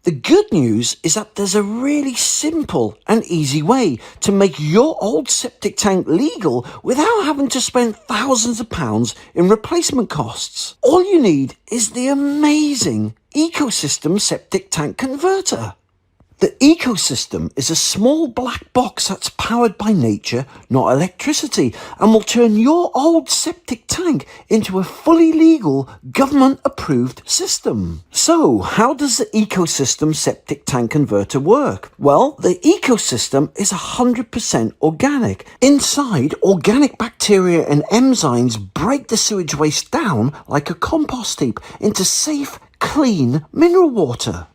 The good news is that there's a really simple and easy way to make your old septic tank legal without having to spend thousands of pounds in replacement costs. All you need is the amazing Ecosystem Septic Tank Converter. The Ecosystem is a small black box that's powered by nature, not electricity, and will turn your old septic tank into a fully legal, government-approved system. So, how does the Ecosystem Septic Tank Converter work? Well, the Ecosystem is 100% organic. Inside, organic bacteria and enzymes break the sewage waste down like a compost heap into safe, clean mineral water.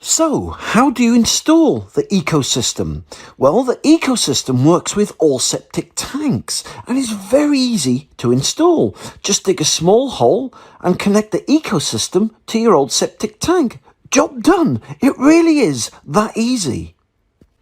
So, how do you install the Ecosystem? Well, the Ecosystem works with all septic tanks and is very easy to install. Just dig a small hole and connect the Ecosystem to your old septic tank. Job done. It really is that easy.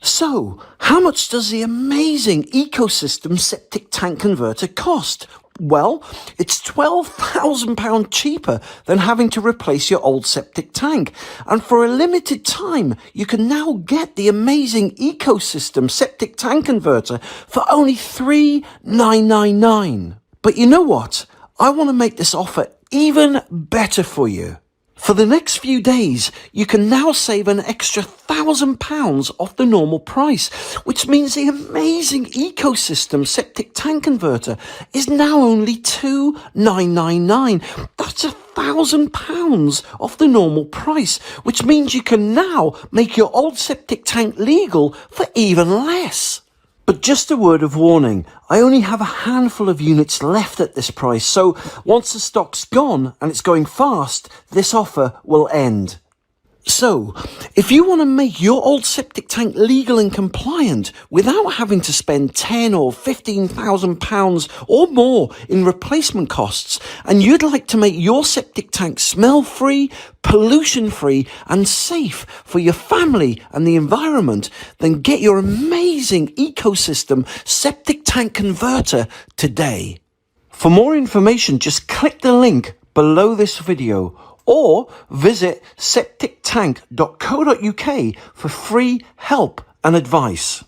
So, how much does the amazing Ecosystem Septic Tank Converter cost? Well, it's £12,000 cheaper than having to replace your old septic tank. And for a limited time, you can now get the amazing Ecosystem Septic Tank Converter for only $3,999. But you know what? I want to make this offer even better for you. For the next few days, you can now save an extra £1,000 off the normal price, which means the amazing Ecosystem Septic Tank Converter is now only $2,999. That's £1,000 off the normal price, which means you can now make your old septic tank legal for even less. But just a word of warning, I only have a handful of units left at this price, so once the stock's gone and it's going fast, this offer will end. So, if you want to make your old septic tank legal and compliant without having to spend £10,000 or £15,000 or more in replacement costs, and you'd like to make your septic tank smell-free, pollution-free and safe for your family and the environment, then get your amazing Ecosystem Septic Tank Converter today. For more information, just click the link below this video or visit septictank.co.uk for free help and advice.